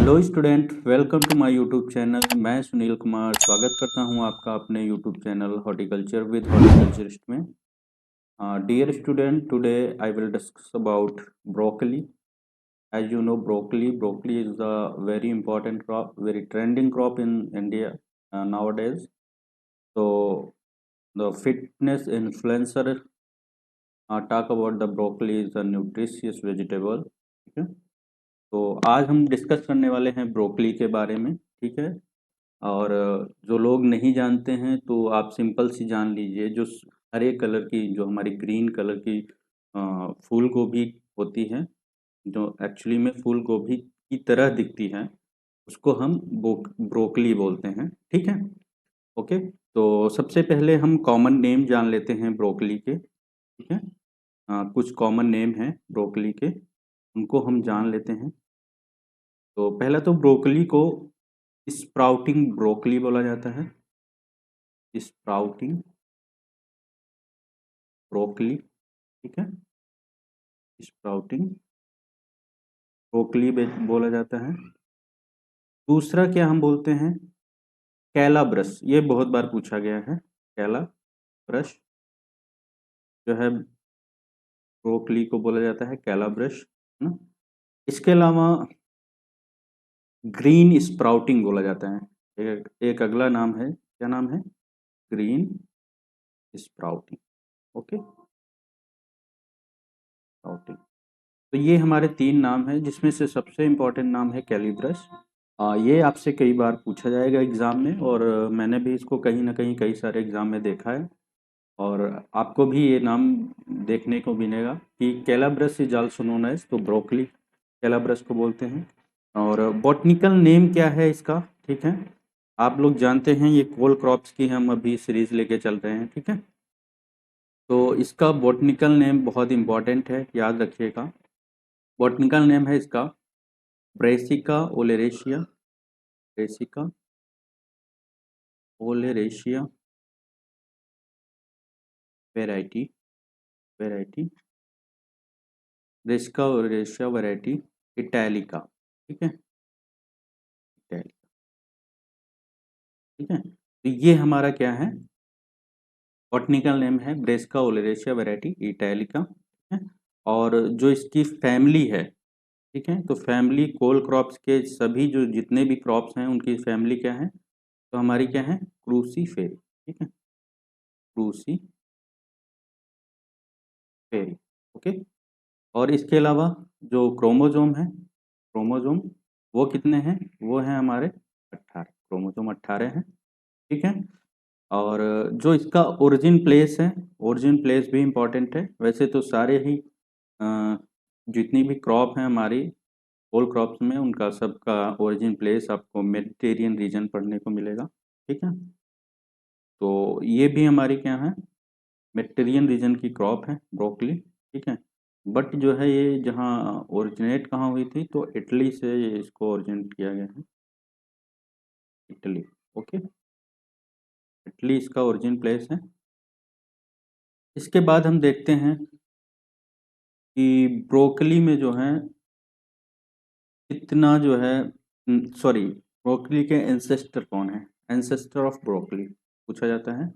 Hello student, welcome to my YouTube channel. मैं सुनील कुमार स्वागत करता हूं आपका अपने YouTube channel horticulture with horticulturist में। Dear student, today I will discuss about broccoli. As you know, broccoli is a very important crop, very trending crop in India nowadays. So the fitness influencer talk about the broccoli is a nutritious vegetable. ठीक है, तो आज हम discuss करने वाले हैं broccoli के बारे में। ठीक है, और जो लोग नहीं जानते हैं तो आप सिंपल सी जान लीजिए, जो हरे कलर की, जो हमारी ग्रीन कलर की फूल गोभी होती है, जो एक्चुअली में फूल गोभी की तरह दिखती है, उसको हम ब्रोकली बोलते हैं। ठीक है, ओके। तो सबसे पहले हम कॉमन नेम जान लेते हैं ब्रोकली के। ठीक है, कुछ कॉमन नेम हैं ब्रोकली के, उनको हम जान लेते हैं। तो पहला तो ब्रोकली को स्प्राउटिंग ब्रोकली बोला जाता है। स्प्राउटिंग ब्रोकली, ठीक है, स्प्राउटिंग ब्रोकली बोला जाता है। दूसरा क्या हम बोलते हैं, कैलाब्रस। ये बहुत बार पूछा गया है, कैलाब्रस जो है ब्रोकली को बोला जाता है कैलाब्रस, है ना। इसके अलावा ग्रीन स्प्राउटिंग बोला जाता है। एक अगला नाम है, क्या नाम है, ग्रीन स्प्राउटिंग। Okay, sprouting. तो ये हमारे तीन नाम हैं, जिसमें से सबसे इम्पोर्टेंट नाम है कैलिब्रस। ये आपसे कई बार पूछा जाएगा एग्ज़ाम में, और मैंने भी इसको कहीं ना कहीं कई सारे एग्ज़ाम में देखा है, और आपको भी ये नाम देखने को मिलेगा कि कैलाब्रस इज आल्सो नोन एज, तो ब्रोकली कैलाब्रस को बोलते हैं। और बॉटनिकल नेम क्या है इसका, ठीक है, आप लोग जानते हैं ये कोल क्रॉप्स की हम अभी सीरीज लेके चल रहे हैं। ठीक है, तो इसका बॉटनिकल नेम बहुत इम्पॉर्टेंट है, याद रखिएगा। बॉटनिकल नेम है इसका brassica oleracea, brassica oleracea variety, variety brassica oleracea variety italica. ठीक है, इटैलिका। ठीक है, तो ये हमारा क्या है, बॉटनिकल नेम है ब्रेसिका ओलेरेशिया वेराइटी इटैलिका। ठीक है, और जो इसकी फैमिली है, ठीक है, तो फैमिली कोल क्रॉप्स के सभी जो जितने भी क्रॉप्स हैं उनकी फैमिली क्या है, तो हमारी क्या है, क्रूसीफेरी। ठीक है, क्रूसीफेरी। ओके, और इसके अलावा जो क्रोमोजोम है, क्रोमोजोम वो कितने हैं, वो हैं हमारे 18, क्रोमोजोम 18 हैं। ठीक है, और जो इसका ओरिजिन प्लेस है, ओरिजिन प्लेस भी इम्पॉर्टेंट है। वैसे तो सारे ही अ, जितनी भी क्रॉप हैं हमारी होल क्रॉप्स में, उनका सबका ओरिजिन प्लेस आपको मेडिटेरियन रीजन पढ़ने को मिलेगा। ठीक है, तो ये भी हमारी क्या है, मेडिटेरियन रीजन की क्रॉप है ब्रोकली। ठीक है, बट जो है ये जहाँ ओरिजिनेट कहाँ हुई थी, तो इटली से ये इसको ओरिजिनेट किया गया है, इटली। ओके, इटली इसका ओरिजिन प्लेस है। इसके बाद हम देखते हैं कि ब्रोकली में जो है कितना जो है, सॉरी, ब्रोकली के एंसेस्टर कौन है, एंसेस्टर ऑफ ब्रोकली पूछा जाता है,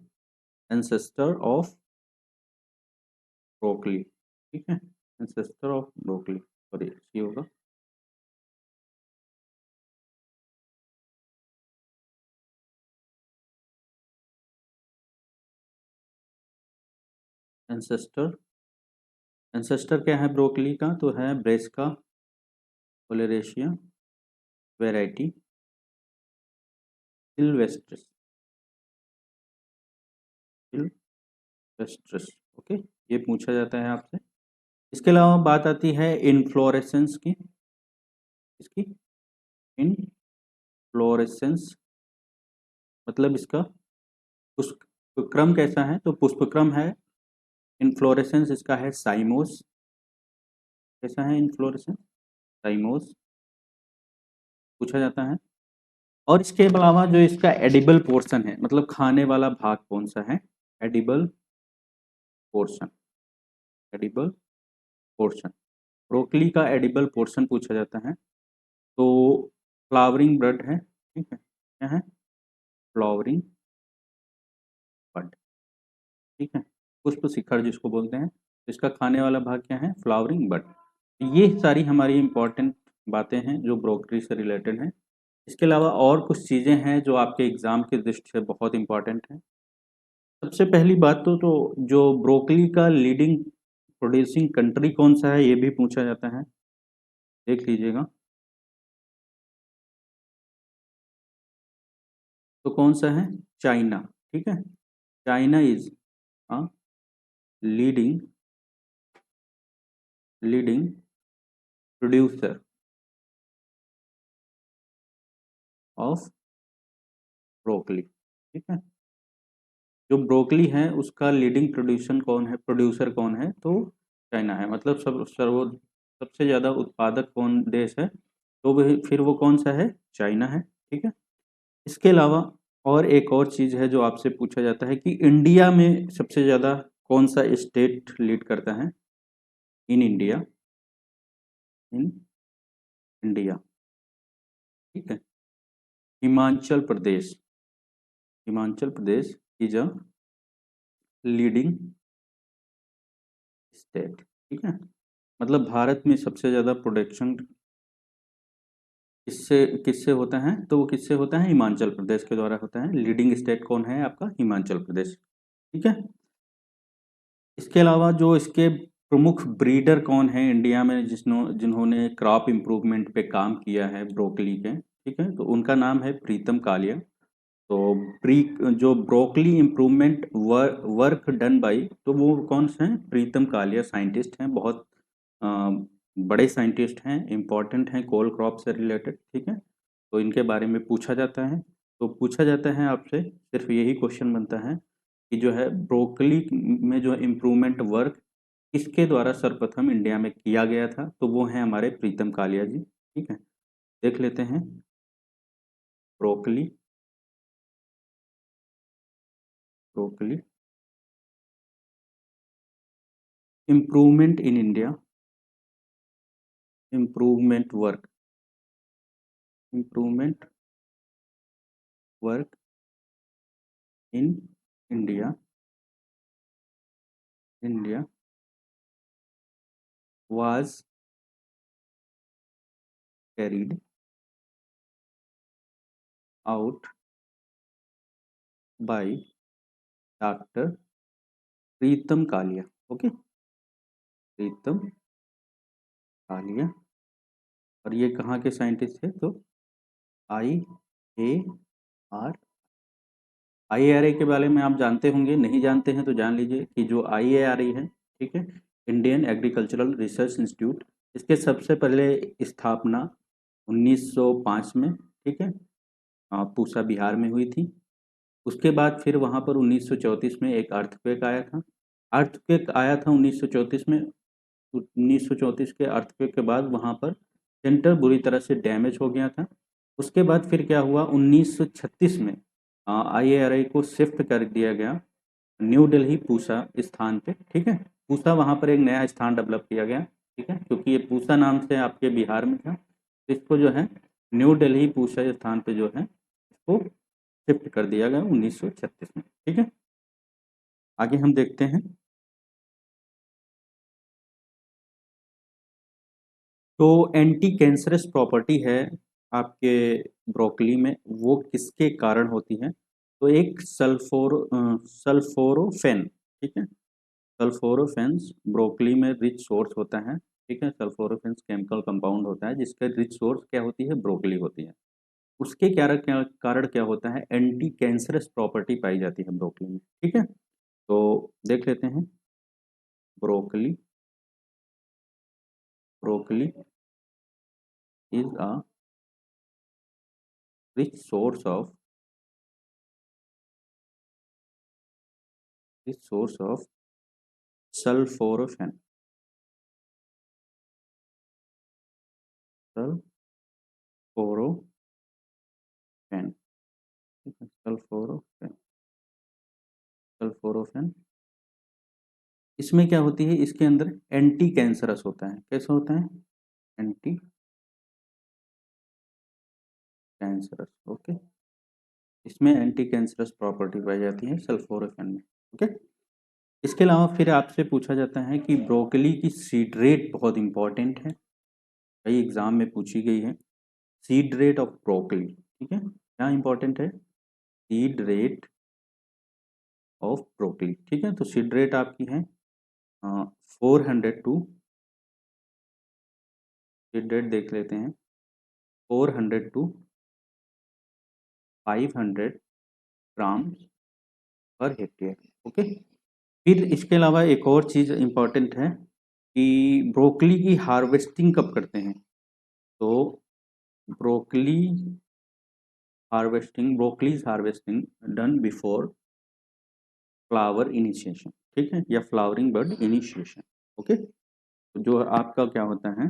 एंसेस्टर ऑफ ब्रोकली। ठीक है, एंसेस्टर ऑफ ब्रोकली, सॉरी ये होगा एंसेस्टर। एंसेस्टर क्या है ब्रोकली का, तो है Brassica oleracea variety sylvestris, sylvestris. Okay, ये पूछा जाता है आपसे। इसके अलावा बात आती है इनफ्लोरेसेंस की, इसकी इनफ्लोरेसेंस मतलब इसका पुष्प क्रम कैसा है, तो पुष्पक्रम है, इनफ्लोरेसेंस इसका है साइमोस। कैसा है इनफ्लोरेसेंस, साइमोस पूछा जाता है। और इसके अलावा जो इसका एडिबल पोर्शन है, मतलब खाने वाला भाग कौन सा है, edible portion, edible portion, broccoli का एडिबल पोर्शन पूछा जाता है। तो फ्लावरिंग बड है, ठीक है, क्या है, फ्लावरिंग बड, ठीक है, पुष्प शिखर जिसको बोलते हैं। इसका खाने वाला भाग क्या है, फ्लावरिंग बड। ये सारी हमारी इंपॉर्टेंट बातें हैं जो ब्रोकली से रिलेटेड हैं। इसके अलावा और कुछ चीज़ें हैं जो आपके एग्जाम की दृष्टि से बहुत इंपॉर्टेंट हैं। सबसे पहली बात तो जो ब्रोकली का लीडिंग प्रोड्यूसिंग कंट्री कौन सा है, ये भी पूछा जाता है, देख लीजिएगा। तो कौन सा है, चाइना, ठीक है, China is a leading leading producer of broccoli, ठीक है। जो ब्रोकली है उसका लीडिंग प्रोड्यूसर कौन है, तो चाइना है। मतलब सबसे ज़्यादा उत्पादक कौन देश है, तो फिर वो कौन सा है, चाइना है, ठीक है। इसके अलावा और एक और चीज़ है जो आपसे पूछा जाता है कि इंडिया में सबसे ज़्यादा कौन सा स्टेट लीड करता है, इन इंडिया, इन इंडिया, ठीक है, Himachal Pradesh, Himachal Pradesh is a leading state, ठीक है। मतलब भारत में सबसे ज़्यादा प्रोडक्शन किससे किससे होता है, तो वो किससे होता है, हिमाचल प्रदेश के द्वारा होता है। लीडिंग स्टेट कौन है आपका, हिमाचल प्रदेश, ठीक है। इसके अलावा जो इसके प्रमुख ब्रीडर कौन है इंडिया में, जिन्होंने क्रॉप इम्प्रूवमेंट पे काम किया है ब्रोकली के, ठीक है, तो उनका नाम है प्रीतम कालिया। तो प्री जो broccoli improvement work done by, तो वो कौन से हैं, प्रीतम कालिया साइंटिस्ट हैं, बहुत अ, बड़े साइंटिस्ट हैं, इम्पोर्टेंट हैं कोल क्रॉप से रिलेटेड, ठीक है। तो इनके बारे में पूछा जाता है। तो पूछा जाता है आपसे, सिर्फ यही क्वेश्चन बनता है कि जो है ब्रोकली में जो इम्प्रूवमेंट वर्क किसके द्वारा सर्वप्रथम इंडिया में किया गया था, तो वो हैं हमारे प्रीतम कालिया जी, ठीक है। देख लेते हैं, broccoli broccoli improvement in India, improvement work, improvement work in India, India was carried out by doctor Pritam Kalia, okay, Pritam Kalia. और ये कहाँ के साइंटिस्ट थे, तो IAR, IARA के बारे में आप जानते होंगे, नहीं जानते हैं तो जान लीजिए कि जो IARA है, ठीक है, इंडियन एग्रीकल्चरल रिसर्च इंस्टीट्यूट, इसके सबसे पहले स्थापना 1905 में, ठीक है, पूसा बिहार में हुई थी। उसके बाद फिर वहाँ पर 1934 में एक अर्थक्वेक आया था, अर्थक्वेक आया था 1934 में। 1934 के अर्थक्वेक के बाद वहाँ पर सेंटर बुरी तरह से डैमेज हो गया था। उसके बाद फिर क्या हुआ, 1936 में IARI को शिफ्ट कर दिया गया न्यू दिल्ली पूसा स्थान पे, ठीक है। पूसा वहाँ पर एक नया स्थान डेवलप किया गया, ठीक है, क्योंकि ये पूसा नाम से आपके बिहार में था, तो इसको जो है न्यू दिल्ली पूसा स्थान पे जो है इसको शिफ्ट कर दिया गया 1936 में, ठीक है। आगे हम देखते हैं, तो एंटी कैंसरस प्रॉपर्टी है आपके ब्रोकली में, वो किसके कारण होती है, तो एक सल्फोरोफेन, ठीक है, सल्फोरोफेन्स ब्रोकली में रिच सोर्स होता है, ठीक है। सल्फोरोफेन्स केमिकल कंपाउंड होता है जिसका रिच सोर्स क्या होती है, ब्रोकली होती है। उसके कारण क्या होता है, एंटी कैंसरस प्रॉपर्टी पाई जाती है ब्रोकली में, ठीक है। तो देख लेते हैं, broccoli broccoli is a rich source of sulforaphane, sulforaphane, ठीक है, सल्फोरोफेन। इसमें क्या होती है, इसके अंदर एंटी कैंसरस होता है, कैसा होता है, एंटी कैंसरस। ओके, इसमें एंटी कैंसरस प्रॉपर्टी पाई जाती है सल्फोराफेन में। ओके, इसके अलावा फिर आपसे पूछा जाता है कि ब्रोकली की सीड रेट बहुत इंपॉर्टेंट है, कई एग्जाम में पूछी गई है। सीड रेट ऑफ ब्रोकली, ठीक है, क्या इंपॉर्टेंट है? सीड रेट ऑफ ब्रोकली, ठीक है। तो सीड रेट आपकी है 400 टू, सीड रेट देख लेते हैं, 400 to 500 gram per hectare. Okay, फिर इसके अलावा एक और चीज़ इम्पॉर्टेंट है कि ब्रोकली की हार्वेस्टिंग कब करते हैं। तो broccoli harvesting done before flower initiation, ठीक है, या फ्लावरिंग बर्ड इनिशिएशन। ओके, तो जो आपका क्या होता है,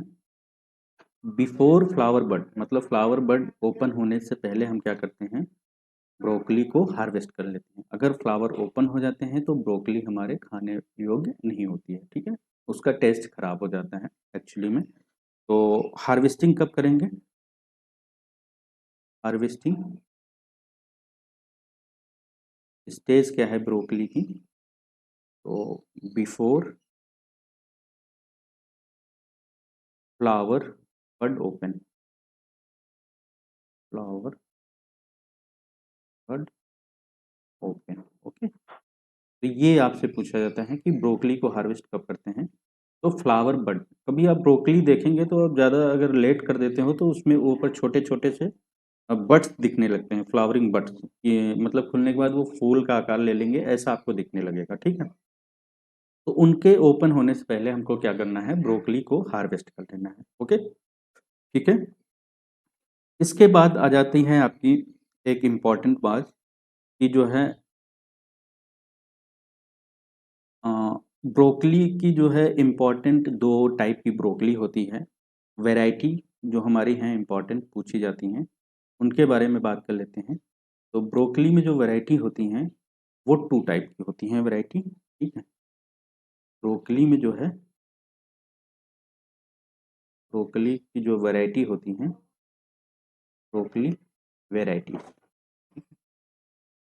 बिफोर फ्लावर बर्ड, मतलब फ्लावर बर्ड ओपन होने से पहले हम क्या करते हैं, ब्रोकली को हार्वेस्ट कर लेते हैं। अगर फ्लावर ओपन हो जाते हैं तो ब्रोकली हमारे खाने योग्य नहीं होती है, ठीक है, उसका टेस्ट खराब हो जाता है एक्चुअली में। तो हार्वेस्टिंग कब करेंगे? हार्वेस्टिंग स्टेज क्या है ब्रोकली की? तो before flower bud open, flower bud open. Okay, तो ये आपसे पूछा जाता है कि ब्रोकली को हार्वेस्ट कब करते हैं। तो फ्लावर बड, कभी आप ब्रोकली देखेंगे तो आप ज़्यादा अगर लेट कर देते हो तो उसमें ऊपर छोटे छोटे से बड्स दिखने लगते हैं, फ्लावरिंग बड्स, ये मतलब खुलने के बाद वो फूल का आकार ले लेंगे, ऐसा आपको दिखने लगेगा, ठीक है। तो उनके ओपन होने से पहले हमको क्या करना है, ब्रोकली को हार्वेस्ट कर लेना है। ओके, ठीक है। इसके बाद आ जाती है आपकी एक इम्पॉर्टेंट बात कि जो है ब्रोकली की जो है इम्पॉर्टेंट दो टाइप की ब्रोकली होती है, वैरायटी जो हमारी हैं इम्पॉर्टेंट पूछी जाती हैं, उनके बारे में बात कर लेते हैं। तो ब्रोकली में जो वैरायटी होती हैं वो टू टाइप की होती हैं वैरायटी, ठीक है। ब्रोकली में जो है, ब्रोकली की जो वैरायटी होती हैं, ब्रोकली वैरायटी,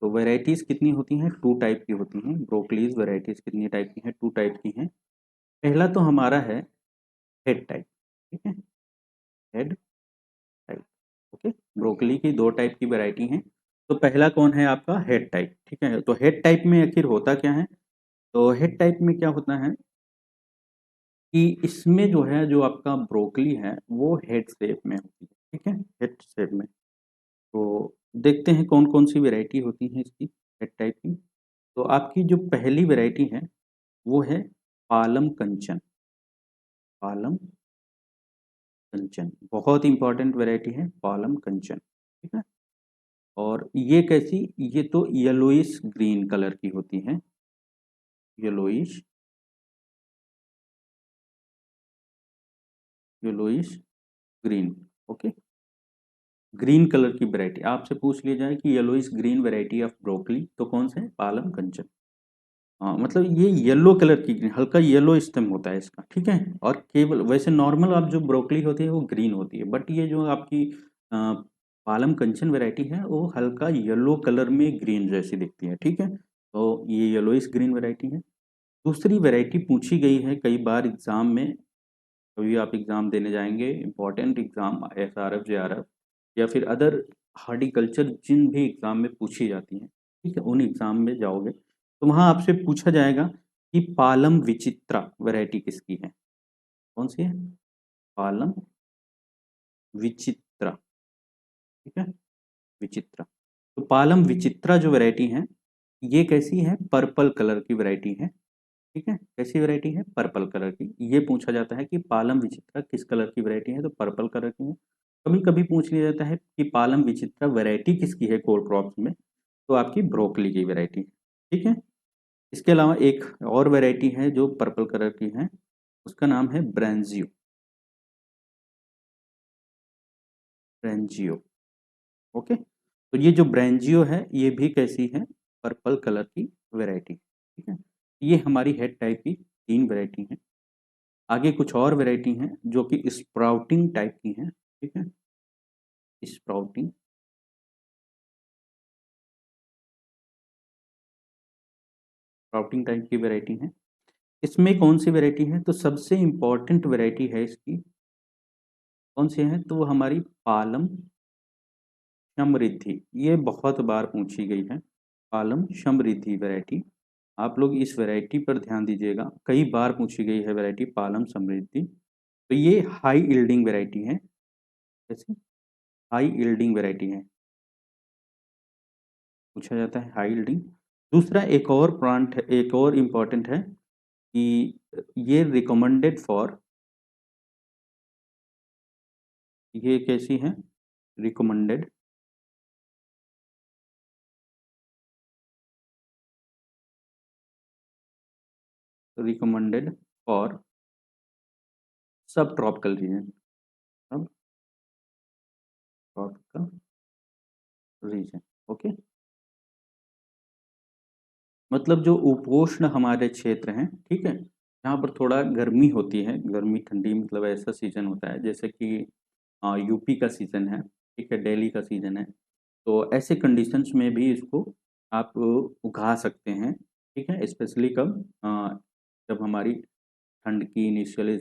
तो वैरायटीज़ कितनी होती हैं, टू टाइप की होती हैं। ब्रोकलीज वैरायटीज़ कितनी टाइप की हैं, टू टाइप की हैं। पहला तो हमारा है हेड टाइप, ठीक है, हेड टाइप। ओके, ब्रोकली की दो टाइप की वैरायटी हैं। तो पहला कौन है आपका, हेड टाइप, ठीक है। तो हेड टाइप में आखिर होता क्या है, तो हेड टाइप में क्या होता है कि इसमें जो है, जो आपका ब्रोकली है वो हेड शेप में होती है, ठीक है, हेड शेप में। तो देखते हैं कौन कौन सी वैरायटी होती है इसकी हेड टाइप की। तो आपकी जो पहली वैरायटी है वो है पालम कंचन, पालम कंचन बहुत इंपॉर्टेंट वैरायटी है पालम कंचन, ठीक है। और ये कैसी, ये तो येलोइश ग्रीन कलर की होती है, yellowish, yellowish green. Okay, green colour की वैरायटी आपसे पूछ लिया जाए कि yellowish green variety of broccoli, तो कौन से, पालम कंचन। हाँ, मतलब ये येलो कलर की ग्रीन, हल्का येलो स्टेम होता है इसका, ठीक है। और केवल वैसे नॉर्मल आप जो ब्रोकली होती है वो ग्रीन होती है, बट ये जो आपकी पालम कंचन वैरायटी है वो हल्का येलो कलर में ग्रीन जैसी दिखती है, ठीक है। तो ये येलोइश ग्रीन वैरायटी है। दूसरी वैरायटी पूछी गई है कई बार एग्जाम में, कभी आप एग्जाम देने जाएंगे, इंपॉर्टेंट एग्जाम SRF JRF या फिर अदर हॉर्टिकल्चर जिन भी एग्जाम में पूछी जाती हैं, ठीक है, उन एग्जाम में जाओगे तो वहाँ आपसे पूछा जाएगा कि पालम विचित्रा वैरायटी किसकी है, कौन सी है, पालम विचित्रा, ठीक है, विचित्रा। तो पालम विचित्रा जो वैरायटी है ये कैसी है, पर्पल कलर की वैरायटी है, ठीक है। कैसी वैरायटी है, पर्पल कलर की। ये पूछा जाता है कि पालम विचित्रा किस कलर की वैरायटी है, तो पर्पल कलर की है। कभी कभी पूछ लिया जाता है कि पालम विचित्रा वैरायटी किसकी है कोल क्रॉप्स में, तो आपकी ब्रोकली की वैरायटी, ठीक है। इसके अलावा एक और वैरायटी है जो पर्पल कलर की है, उसका नाम है ब्रेंजियो, ब्रेंजियो। ओके, तो ये जो ब्रेंजियो है ये भी कैसी है, पर्पल कलर की वैरायटी, ठीक है। ये हमारी हेड टाइप की तीन वैरायटी हैं। आगे कुछ और वैरायटी हैं जो कि स्प्राउटिंग टाइप की हैं, ठीक है, स्प्राउटिंग। स्प्राउटिंग टाइप की वैरायटी है। इसमें कौन सी वैरायटी है, तो सबसे इम्पॉर्टेंट वैरायटी है इसकी, कौन सी है, तो वो हमारी पालम समृद्धि। ये बहुत बार पूछी गई है, पालम समृद्धि वैरायटी। आप लोग इस वैरायटी पर ध्यान दीजिएगा, कई बार पूछी गई है वैरायटी पालम समृद्धि। तो ये हाई यील्डिंग वैरायटी है, कैसी, हाई यील्डिंग वैरायटी है, पूछा जाता है हाई यील्डिंग। दूसरा एक और प्लांट है, एक और इम्पॉर्टेंट है कि ये रिकमेंडेड फॉर, ये कैसी है, रिकमेंडेड, रिकमेंडेड फॉर सब ट्रॉपिकल रीजन, सब ट्रॉपिकल रीजन, ओके। मतलब जो उपोष्ण हमारे क्षेत्र हैं, ठीक है, जहाँ पर थोड़ा गर्मी होती है, गर्मी ठंडी मतलब ऐसा सीजन होता है, जैसे कि यूपी का सीजन है, ठीक है, दिल्ली का सीजन है, तो ऐसे कंडीशंस में भी इसको आप उगा सकते हैं, ठीक है। स्पेशली कब, जब हमारी ठंड की इनिशियल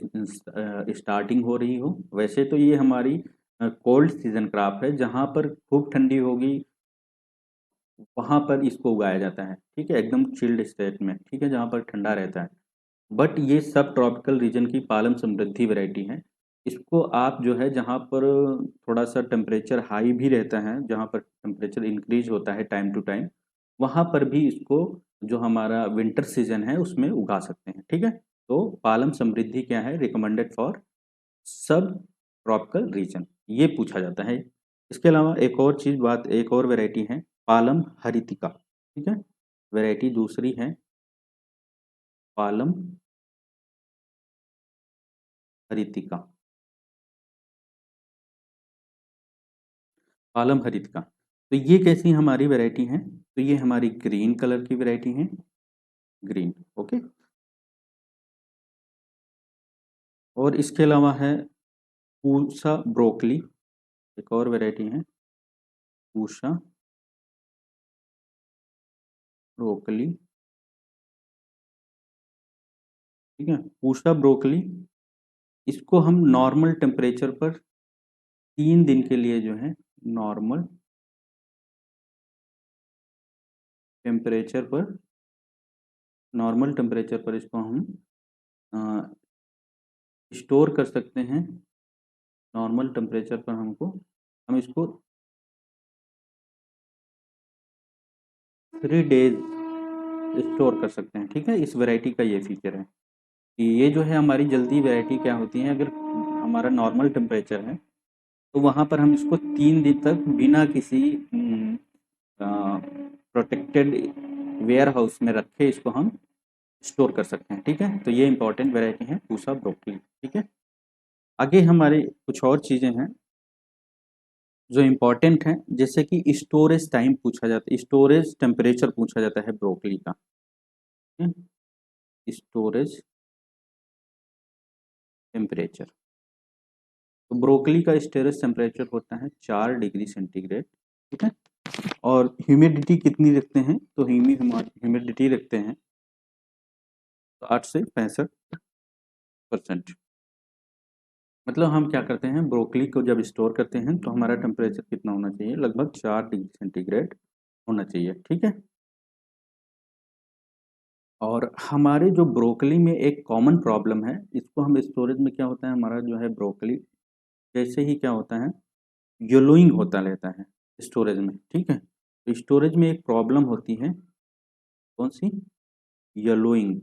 स्टार्टिंग हो रही हो। वैसे तो ये हमारी कोल्ड सीजन क्रॉप है, जहाँ पर खूब ठंडी होगी वहाँ पर इसको उगाया जाता है, ठीक है, एकदम चिल्ड स्टेट में, ठीक है, जहाँ पर ठंडा रहता है। बट ये सब ट्रॉपिकल रीजन की पालम समृद्धि वैरायटी है। इसको आप जो है जहाँ पर थोड़ा सा टेम्परेचर हाई भी रहता है, जहाँ पर टेम्परेचर इंक्रीज होता है टाइम टू टाइम, वहाँ पर भी इसको जो हमारा विंटर सीजन है उसमें उगा सकते हैं, ठीक है। तो पालम समृद्धि क्या है, रिकमेंडेड फॉर सब ट्रॉपिकल रीजन, ये पूछा जाता है। इसके अलावा एक और चीज़, बात एक और वैरायटी है पालम हरितिका, ठीक है, वैरायटी दूसरी है पालम हरितिका, पालम हरितिका। तो ये कैसी हमारी वैरायटी है, तो ये हमारी ग्रीन कलर की वैरायटी है, ग्रीन, ओके। और इसके अलावा है पूसा ब्रोकली, एक और वैरायटी है पूसा ब्रोकली, ठीक है, पूसा ब्रोकली। इसको हम नॉर्मल टेम्परेचर पर 3 दिन के लिए जो है, नॉर्मल टेम्परेचर पर, नॉर्मल टेम्परेचर पर इसको हम स्टोर कर सकते हैं। नॉर्मल टेम्परेचर पर हम इसको 3 डेज स्टोर कर सकते हैं, ठीक है। इस वैरायटी का ये फीचर है कि ये जो है हमारी जल्दी वैरायटी क्या होती है, अगर हमारा नॉर्मल टेम्परेचर है तो वहाँ पर हम इसको 3 दिन तक बिना किसी प्रोटेक्टेड वेयर हाउस में रखे इसको हम स्टोर कर सकते हैं, ठीक है। तो ये इंपॉर्टेंट वैरायटी है पूसा ब्रोकली, ठीक है। आगे हमारे कुछ और चीज़ें हैं जो इम्पोर्टेंट हैं, जैसे कि स्टोरेज टाइम पूछा जाता है, स्टोरेज टेम्परेचर पूछा जाता है ब्रोकली का, स्टोरेज टेम्परेचर। तो ब्रोकली का स्टोरेज टेम्परेचर होता है 4 डिग्री सेंटीग्रेड, ठीक है। और ह्यूमिडिटी कितनी रखते हैं, तो ह्यूमिडिटी रखते हैं 60 से 65%। मतलब हम क्या करते हैं, ब्रोकली को जब स्टोर करते हैं तो हमारा टेम्परेचर कितना होना चाहिए, लगभग 4 डिग्री सेंटीग्रेड होना चाहिए, ठीक है। और हमारे जो ब्रोकली में एक कॉमन प्रॉब्लम है, इसको हम स्टोरेज में क्या होता है, हमारा जो है ब्रोकली जैसे ही क्या होता है, येलोइंग होता रहता है स्टोरेज में, ठीक है। तो स्टोरेज में एक प्रॉब्लम होती है, कौन सी, yellowing,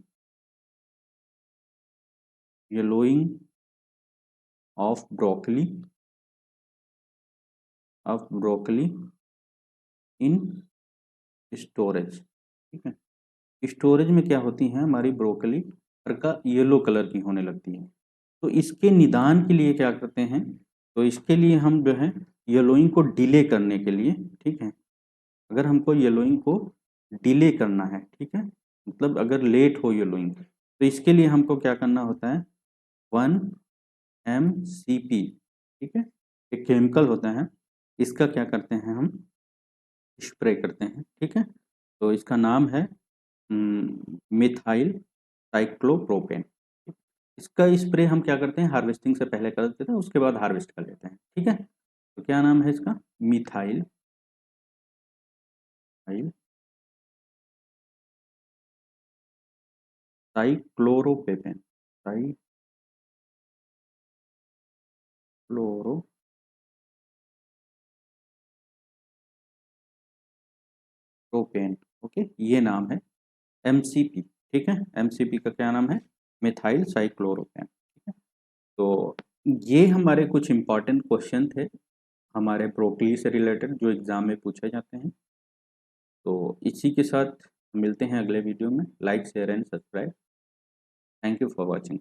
yellowing of broccoli, of broccoli in storage, ठीक है। स्टोरेज में क्या होती है हमारी ब्रोकली हल्का येलो कलर की होने लगती है। तो इसके निदान के लिए क्या करते हैं, तो इसके लिए हम जो है येलोइंग को डिले करने के लिए, ठीक है, अगर हमको येलोइंग को डिले करना है, ठीक है, मतलब अगर लेट हो येलोइंग, तो इसके लिए हमको क्या करना होता है, 1 MCP, ठीक है, एक केमिकल होता है, इसका क्या करते हैं हम स्प्रे करते हैं, ठीक है। तो इसका नाम है मिथाइल साइक्लोप्रोपेन। इसका स्प्रे हम क्या करते हैं, हार्वेस्टिंग से पहले कर देते हैं, उसके बाद हार्वेस्ट कर लेते हैं। ठीक है, तो क्या नाम है इसका, मिथाइल साइक्लोरोपेपेन, साइक्लोरोपेन। ओके, ये नाम है एमसीपी। ठीक है, एमसीपी का क्या नाम है, मिथाइल साइक्लोरोपेन। ठीक है, तो ये हमारे कुछ इंपॉर्टेंट क्वेश्चन थे हमारे ब्रोकली से रिलेटेड जो एग्जाम में पूछे जाते हैं। तो इसी के साथ मिलते हैं अगले वीडियो में। Like share and subscribe. Thank you for watching.